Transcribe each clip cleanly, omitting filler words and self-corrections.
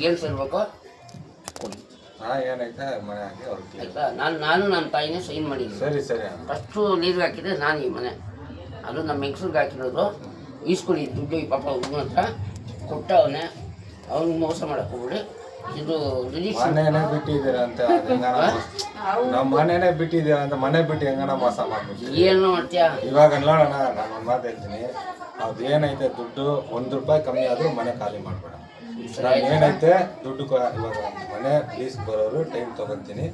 ಏನು ಸೇರ್ಬೇಕೋ ಕೊಡಿ. ಏನೈತೆ ಮನೆ ಹಾಕಿ ಅವ್ರಿಗೆ ಆಯಿತಾ? ನಾನು ನನ್ನ ತಾಯಿನೇ ಸೈನ್ ಮಾಡಿದ್ದೀನಿ. ಸರಿ ಸರಿ ಫಸ್ಟು ಲೀಸ್ಗೆ ಹಾಕಿದ್ರೆ ನಾನು ಈ ಮನೆ, ಅದು ನಮ್ಮ ಹೆಂಗಸ್ರಿಗೆ ಹಾಕಿರೋದು. ಈಸ್ಕೊಡಿ ದುಡ್ಡು ಈ ಪಾಪ ಹುಡುಗನ ಹತ್ರ ಕೊಟ್ಟವನೇ, ಅವ್ನಿಗೆ ಮೋಸ ಮಾಡಕ್ಕೆ ಹೋಗ್ಬಿಡಿ. ಇದು ಮನೆನೇ ಬಿಟ್ಟಿದ್ದೀರ ಅಂತ ನಮ್ಮ ಮನೆನೇ ಬಿಟ್ಟಿದ್ದೀರ ಅಂತ ಮನೆ ಬಿಟ್ಟು ಹೆಂಗನ ಮೋಸ ಮಾಡ್ಬಿಟ್ಟು ಏನು ಮಾಡ್ತೀಯಾ? ಇವಾಗ ನೋಡೋಣ, ನಾನು ಒಂದು ಮಾತು ಹೇಳ್ತೀನಿ, ಅದು ಏನೈತೆ ದುಡ್ಡು ₹1 ಕಮ್ಮಿ ಆದರೂ ಮನೆ ಖಾಲಿ ಮಾಡಬೇಡ. ನಾನು ಏನೈತೆ ದುಡ್ಡು ಇವಾಗ ಮನೆ ಲೀಸ್ ಬರೋರು ಟೈಮ್ ತೊಗೊತೀನಿ,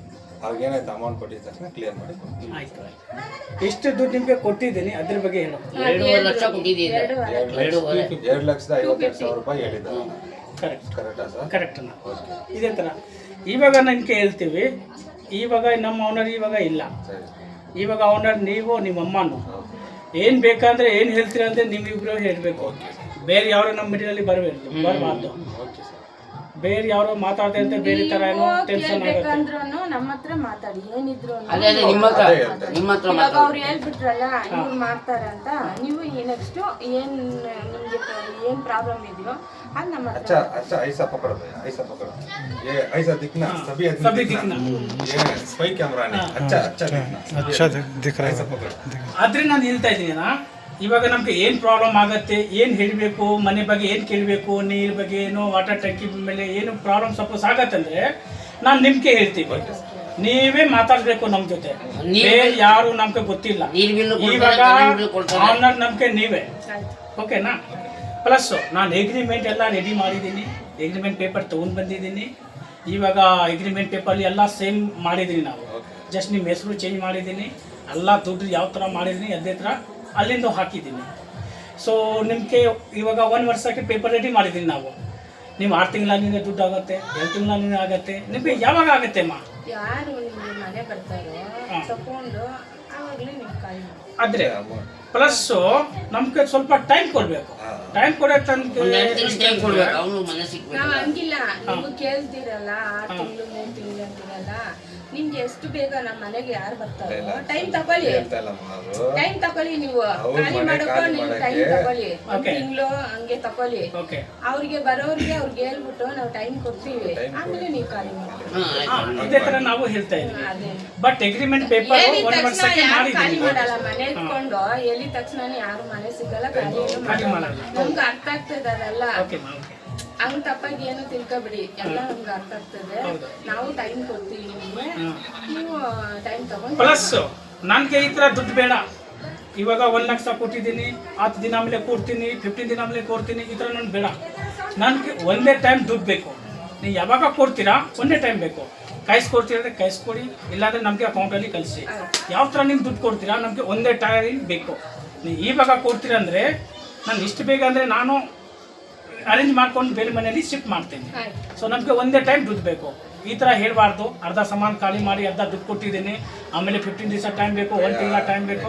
ಅವ್ರಿಗೆ ಏನೈತೆ ಅಮೌಂಟ್ ಕೊಟ್ಟಿದ ತಕ್ಷಣ ಕ್ಲಿಯರ್ ಮಾಡಿ. ಆಯ್ತು. ಎಷ್ಟು ದುಡ್ಡು ನಿಮಗೆ ಕೊಟ್ಟಿದ್ದೀನಿ ಅದ್ರ ಬಗ್ಗೆ ಹೇಳು. 2 ಲಕ್ಷ ಕೊಟ್ಟಿದ್ದೀನಿ. 2,52,000 ರೂಪಾಯಿ ಹೇಳಿದ್ದಾರೆ. ಕರೆಕ್ಟಾ ಸರ್? ಕರೆಕ್ಟ್. ಇದೇ ಥರ ಇವಾಗ ನನಗೆ ಹೇಳ್ತೀವಿ, ಇವಾಗ ನಮ್ಮ ಓನರ್ ಇವಾಗ ಇಲ್ಲ, ಇವಾಗ ಓನರ್ ನೀವು ನಿಮ್ಮ ಅಮ್ಮನು ಏನು ಬೇಕಂದ್ರೆ ಏನು ಹೇಳ್ತೀರ ಅಂದರೆ ನೀವಿಬ್ರು ಹೇಳಬೇಕು. ಬೇರೆ ಯಾರು ನಮ್ಮ ಮಿಡಿಲಲ್ಲಿ ಬರಬಾರ್ದು. ಬೇರೆ ಯಾರೋ ಮಾತಾಡ್ತಾ ಇರ್ತಾರೆ, ಬೇರೆ ತರ ಏನೋ ಟೆನ್ಷನ್ ಆಗುತ್ತೆ. ನಮ್ಮ ಹತ್ರ ಮಾತಾಡಿ, ಏನಿದ್ರು ಇವಾಗ ಅವ್ರು ಹೇಳ್ಬಿಟ್ರಲ್ಲ ಇವ್ರು ಮಾಡ್ತಾರೆ ಅಂತ, ನೀವು ನೆಕ್ಸ್ಟ್ ಏನ್ ನಿಮ್ಗೆ ಏನ್ ಪ್ರಾಬ್ಲಮ್ ಇದೆಯೋ ಅದು ನಮ್ಮ ಹತ್ರ. अच्छा अच्छा ऐसा पकड़ो भैया, ऐसा पकड़ो, ये ऐसा दिखना, सभी दिखना, ये स्पाई कैमरा नहीं, अच्छा दिख रहा है, ऐसा पकड़ो. ಆದ್ರೆ ನಾನು ಹೇಳ್ತಾ ಇದ್ದೀನ, ಇವಾಗ ನಮ್ಗೆ ಏನು ಪ್ರಾಬ್ಲಮ್ ಆಗುತ್ತೆ, ಏನು ಹೇಳಬೇಕು, ಮನೆ ಬಗ್ಗೆ ಏನು ಕೇಳಬೇಕು, ನೀರು ಬಗ್ಗೆ ಏನು, ವಾಟರ್ ಟ್ಯಾಂಕಿ ಮೇಲೆ ಏನು ಪ್ರಾಬ್ಲಮ್ ಸಪೋಸ್ ಆಗತ್ತಂದ್ರೆ ನಾನು ನಿಮ್ಗೆ ಹೇಳ್ತೀವಿ, ನೀವೇ ಮಾತಾಡಬೇಕು ನಮ್ಮ ಜೊತೆ. ಯಾರು ನಮ್ಗೆ ಗೊತ್ತಿಲ್ಲ, ಇವಾಗ ಆನರ್ ನಮ್ಗೆ ನೀವೇ, ಓಕೆನಾ? ಪ್ಲಸ್ ನಾನು ಎಗ್ರಿಮೆಂಟ್ ಎಲ್ಲ ರೆಡಿ ಮಾಡಿದ್ದೀನಿ, ಎಗ್ರಿಮೆಂಟ್ ಪೇಪರ್ ತೊಗೊಂಡು ಬಂದಿದ್ದೀನಿ. ಇವಾಗ ಎಗ್ರಿಮೆಂಟ್ ಪೇಪರ್ ಎಲ್ಲ ಸೇಮ್ ಮಾಡಿದ್ದೀನಿ ನಾವು, ಜಸ್ಟ್ ನಿಮ್ಮ ಹೆಸರು ಚೇಂಜ್ ಮಾಡಿದ್ದೀನಿ, ಎಲ್ಲ ದುಡ್ಡು ಯಾವ ಥರ ಮಾಡಿದ್ದೀನಿ ಅದೇ ಥರ ಅಲ್ಲಿಂದ ಹಾಕಿದ್ದೀನಿ. ಸೊ ನಿಮಗೆ ಇವಾಗ 1 ವರ್ಷಕ್ಕೆ ಪೇಪರ್ ರೆಡಿ ಮಾಡಿದ್ದೀನಿ ನಾವು. ನೀವು 6 ತಿಂಗಳಿಂದ ದುಡ್ಡು ಆಗುತ್ತೆ, 2 ತಿಂಗಳಿಂದ ಆಗುತ್ತೆ, ನಿಮಗೆ ಯಾವಾಗ ಆಗುತ್ತೆ ಅಮ್ಮ? ಯಾರು ನಿಮಗೆ ಮನೆ ಬರ್ತಾರೋ ತಗೊಂಡು ಆವಾಗಲೇ ನೀವು ಕಾಯಿ ಆದರೆ ಪ್ಲಸ್ಸು ನಮ್ಗೆ ಸ್ವಲ್ಪ ಟೈಮ್ ಕೊಡಬೇಕು. ಟೈಮ್ ಕೊಡೋಕೆ ನಾವು ಹಂಗಿಲ್ಲ, ನೀವು ಕೇಳ್ತೀರಲ್ಲ 6 ತಿಂಗಳು 3 ತಿಂಗಳು ಅಂತೀರಲ್ಲ, ನಿಮ್ಗೆ ಎಷ್ಟು ಬೇಗ ನಮ್ಮ ಮನೆಗೆ ಯಾರು ಬರ್ತಾರೋ ಟೈಮ್ ತಗೊಳ್ಳಿ, ಟೈಮ್ ತಗೊಳ್ಳಿ, ನೀವು ಖಾಲಿ ಮಾಡೋಕೆ ನೀವು ಟೈಮ್ ತಗೊಳ್ಳಿ, 1 ತಿಂಗಳು ಹಂಗೆ ತಗೊಳ್ಳಿ. ಅವ್ರಿಗೆ ಬರೋರಿಗೆ ಅವ್ರಿಗೆ ಹೇಳ್ಬಿಟ್ಟು ನಾವು ಟೈಮ್ ಕೊಡ್ತೀವಿ, ಆಮೇಲೆ ನೀವು ಖಾಲಿ ಮಾಡಿ. ಇದೇ ತರ ನಾವು ಹೇಳ್ತಾ ಇದ್ದೀವಿ. ಬಟ್ ಅಗ್ರಿಮೆಂಟ್ ಪೇಪರ್ 1 ವರ್ಷಕ್ಕೆ ಖಾಲಿ ಮಾಡಲ್ಲ, ಮನೆ ಇಟ್ಕೊಂಡು ಎಲ್ಲಿ ತಕ್ಷಣ ಯಾರು ಮನೆ ಸಿಗಲ್ಲ, ಖಾಲಿ ಮಾಡಲ್ಲ. ನಮ್ಗೆ ಅರ್ಥ ಆಗ್ತದೆ ಅದೆಲ್ಲ, ಹಂಗ್ ತಪ್ಪಾಗಿ ಏನು ತಿಳ್ಕೊಬಿಡಿ, ಎಲ್ಲ ನಮ್ಗೆ ಅರ್ಥ ಆಗ್ತದೆ. ನಾವು ಟೈಮ್ ಕೊಡ್ತೀವಿ ನಿಮ್ಗೆ, ನೀವು ಟೈಮ್ ತಗೊಂಡು. ಪ್ಲಸ್ ನನಗೆ ಈ ಥರ ದುಡ್ಡು ಬೇಡ, ಇವಾಗ 1 ಲಕ್ಷ ಕೊಟ್ಟಿದ್ದೀನಿ, 10 ದಿನ ಆಮೇಲೆ ಕೊಡ್ತೀನಿ, 15 ದಿನ ಆಮೇಲೆ ಕೊಡ್ತೀನಿ, ಈ ಥರ ನನಗೆ ಬೇಡ. ನನಗೆ ಒಂದೇ ಟೈಮ್ ದುಡ್ಡು ಬೇಕು. ನೀವು ಯಾವಾಗ ಕೊಡ್ತೀರಾ ಒಂದೇ ಟೈಮ್ ಬೇಕು. ಕೊಡ್ತೀರಂದ್ರೆ ಕೊಡಿ, ಇಲ್ಲಾಂದರೆ ನಮಗೆ ಅಕೌಂಟಲ್ಲಿ ಕಳಿಸಿ. ಯಾವ ಥರ ನೀವು ದುಡ್ಡು ಕೊಡ್ತೀರಾ ನಮಗೆ ಒಂದೇ ಟೈಮ್ ಬೇಕು. ನೀವು ಇವಾಗ ಕೊಡ್ತೀರಂದರೆ ನಾನು ಇಷ್ಟು ಬೇಗ ಅಂದರೆ ನಾನು ಅರೇಂಜ್ ಮಾಡ್ಕೊಂಡು ಬೇರೆ ಮನೆಯಲ್ಲಿ ಶಿಫ್ಟ್ ಮಾಡ್ತೀನಿ. ಸೊ ನಮಗೆ ಒಂದೇ ಟೈಮ್ ದುಡ್ಡು ಬೇಕು. ಈ ಥರ ಹೇಳಬಾರ್ದು, ಅರ್ಧ ಸಾಮಾನು ಖಾಲಿ ಮಾಡಿ ಅರ್ಧ ದುಡ್ಡು ಕೊಟ್ಟಿದ್ದೀನಿ, ಆಮೇಲೆ 15 ದಿವಸ ಟೈಮ್ ಬೇಕು, 1 ತಿಂಗಳ ಟೈಮ್ ಬೇಕು,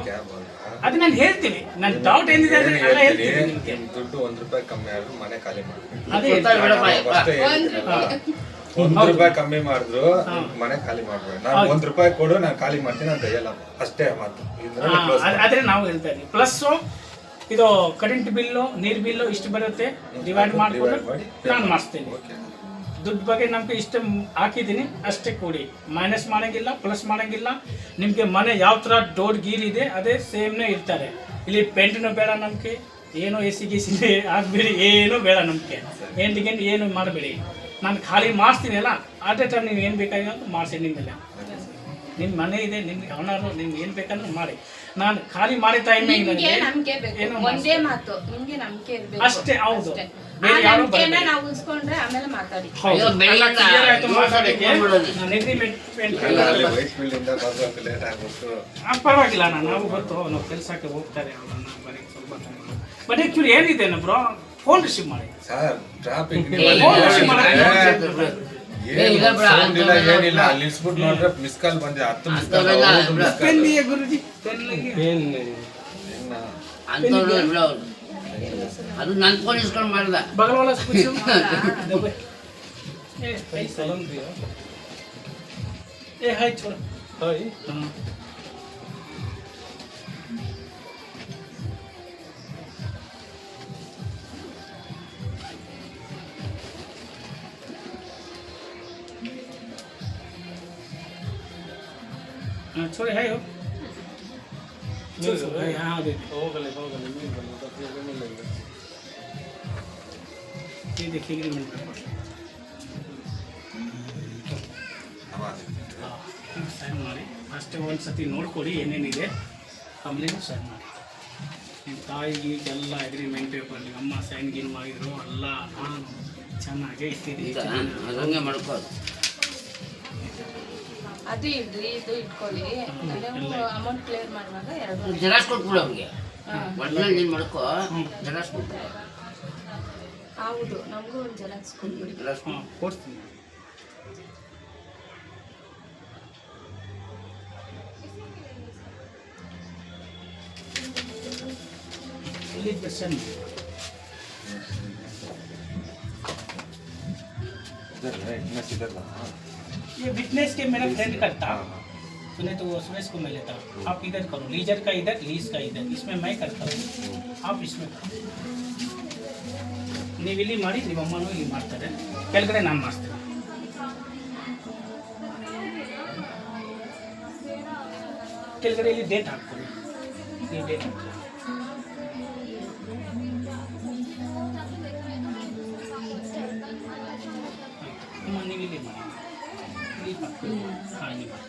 ಅದು ನಾನು ಹೇಳ್ತೀನಿ. ನನ್ನ ಡೌಟ್ ಏನಿದೆ ಅಂದರೆ ಎಲ್ಲ ಹೇಳ್ತೀನಿ ನಿಮಗೆ. ದುಡ್ಡು ₹1 ಕಮ್ಮಿ ಆದರೂ ಮನೆ ಖಾಲಿ ಮಾಡಬೇಕು. ಅದೇ ₹1 ಕಮ್ಮಿ ಮಾಡಿದ್ರು ಮನೆ ಖಾಲಿ ಮಾಡ್ಬೇಡ. ನಾನು ₹1 ಕೊಡು, ನಾನು ಖಾಲಿ ಮಾಡ್ತೀನಿ ಅಂತ ಹೇಳಲ್ಲ, ಅಷ್ಟೇ ಮಾತು. ಆದರೆ ನಾವು ಹೇಳ್ತಾ ಇದ್ದೀವಿ. ಪ್ಲಸ್ಸು ಇದು ಕರೆಂಟ್ ಬಿಲ್ಲು, ನೀರು ಬಿಲ್ಲು ಇಷ್ಟು ಬರುತ್ತೆ, ಡಿವೈಡ್ ಮಾಡಿಕೊಂಡು ನಾನು ಮಾಡಿಸ್ತೀನಿ. ದುಡ್ಡು ಬಗ್ಗೆ ನಮಗೆ ಇಷ್ಟು ಹಾಕಿದ್ದೀನಿ ಅಷ್ಟೇ ಕೊಡಿ, ಮೈನಸ್ ಮಾಡೋಂಗಿಲ್ಲ, ಪ್ಲಸ್ ಮಾಡೋಂಗಿಲ್ಲ. ನಿಮಗೆ ಮನೆ ಯಾವ ಥರ ಡೋರ್ ಗೀರ್ ಇದೆ ಅದೇ ಸೇಮ್ನೇ ಇರ್ತಾರೆ. ಇಲ್ಲಿ ಪೇಂಟೂ ಬೇಡ ನಮಗೆ, ಏನೋ AC ಗೀಸಿ ಆಗಬೇಡಿ, ಏನೂ ಬೇಡ ನಮಗೆ, ಎಂಟಿಗೆ ಏನು ಮಾಡಬೇಡಿ. ನಾನು ಖಾಲಿ ಮಾಡಿಸ್ತೀನಿ ಅಲ್ಲ, ಅದೇ ಥರ ನೀವು ಏನು ಬೇಕಾಗಿಲ್ಲ ಅಂತ ಮಾಡಿಸಿ. ನಿಮ್ಮೆಲ್ಲ ನಿಮ್ಮ ಮನೆ ಇದೆ, ನಿಮ್ಗೆ ಅವನಾರು ನಿಮ್ಗೆ ಏನು ಬೇಕಂದ್ರೆ ಮಾಡಿ. ನಾನು ಖಾಲಿ ಮಾಡಿ ಟೈಮಿಂಗ್ ಒಂದೇ ಮಾತು, ನಿಮ್ಗೆ ನಂಬಿಕೆ ಇರಬೇಕು ಅಷ್ಟೇ. ಹೌದು, ನಾವು ಉಳಿಸ್ಕೊಂಡ್ರೆ ಆಮೇಲೆ ಮಾತಾಡಿ. ಪರವಾಗಿಲ್ಲ, ನಾವು ಗೊತ್ತು, ನಾವು ಕೆಲಸಕ್ಕೆ ಹೋಗ್ತಾರೆ ಸ್ವಲ್ಪ. ಬಟ್ ಆಕ್ಚುಲಿ ಏನಿದೆ ಬ್ರೋ, ಫೋನ್ ರಿಸೀವ್ ಮಾಡಿ ಸರ್. ಟ್ರಾಫಿಕ್ ಏನಿಲ್ಲ, ಅಲ್ಲಿ ಇಳಿಸ್ಬಿಟ್ಟು ನೋಡ್ರೆ ಮಿಸ್ ಕಾಲ್ ಬಂದಿದೆ, 10 ಮಿಸ್ ಕಾಲ್. ಗುರುಜಿ ಅದು ನನ್ನ ಫೋನ್ ಇಸ್ಕೊಂಡು ಮಾಡ್ದ ಬಗಲವಾಲ ಏ ಹಾಯ್ ಚೋರ ಹಾಯ್. छोड़े है हो हाँ दे ये देखिए एग्रीमेंट पेपर ಸೈನ್ ಮಾಡಿ ಅಷ್ಟೇ ಒಂದು ಸತಿ ನೋಡ್ಕೊಡಿ ಏನೇನಿದೆ ಆಮೇಲೆ ಸೈನ್ ಮಾಡಿ ನಿಮ್ಮ ತಾಯಿಗೆ ಎಲ್ಲ ಅಗ್ರಿಮೆಂಟ್ ಪೇಪರ್ ನಿಮ್ಮ ಅಮ್ಮ ಸೈನ್ ಗಿನ್ ಮಾಡಿದ್ರು ಎಲ್ಲ ನಾನು ಚೆನ್ನಾಗೇ ಇರ್ತೀನಿ ಈಗ ಅದಂಗೆ ಮಾಡ್ಕೋದು. ಅದು ಇಡ್ರಿ, ಇದು ಇಟ್ಕೊಳ್ಳಿ. ನೀವು ಅಮೌಂಟ್ ಕ್ಲಿಯರ್ ಮಾಡುವಾಗ ಎರಡು ಜೆರಾಕ್ಸ್ ಕೊಟ್ಬಿಡು ಅವ್ರಿಗೆ. ಒಟ್ನಲ್ಲಿ ನೀನು ಮಾಡ್ಕೋ, ಜೆರಾಕ್ಸ್ ಕೊಟ್ಬಿಡು. ಹೌದು, ನಮಗೂ ಒಂದು ಜೆರಾಕ್ಸ್ ಕೊಟ್ಬಿಡಿ. ಜೆರಾಕ್ಸ್ ಹಾಂ ಕೊಡ್ತೀನಿ. ये विटनेस के मेरा फ्रेंड करता तूने तो सुरेश को मैं लेता हूँ. आप इधर करो, लीजर का इधर, लीज का इधर, इसमें मैं करता हूँ, आप इसमें करो. ನೀವು ಇಲ್ಲಿ ಮಾಡಿ ನಿಮ್ಮ ಅಮ್ಮನೂ ಇಲ್ಲಿ ಮಾಡ್ತಾರೆ, ಕೆಳಗಡೆ ನಾನು ಮಾಡ್ತೇನೆ. ಕೆಳಗಡೆ ಇಲ್ಲಿ ಡೇಟ್ ಹಾಕ್ತೀನಿ, ಈ ಡೇಟ್ ಹಾಕ್ತೀನಿ. ಅಮ್ಮ ನೀವು ಇಲ್ಲಿ ಮಾಡಿ, ಇಲ್ಲಿ ಹಾಕ್ತೀನಿ. ಹಾಂ ಇಲ್ಲಿ ಮಾಡಿ.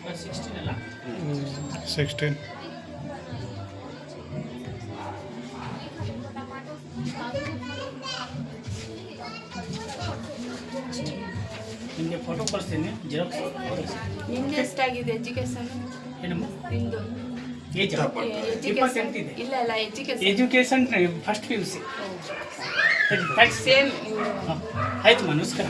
But 16 ಅಲ್ಲ 16. ನಿಮಗೆ ಫೋಟೋ ಕಳಿಸ್ತೀನಿ, ಜೆರಾಕ್ಸ್ ನಿಮ್ದು ಎಷ್ಟಾಗಿದೆ ಎಜುಕೇಶನ್? ಏನಮ್ಮ ನಿಮ್ದು ಏಜ್ ಎಜುಕೇಶನ್? 20 ಇದೆ. ಇಲ್ಲ ಇಲ್ಲ, education education first PUC. Same. ಆಯ್ತು ನಮಸ್ಕಾರ.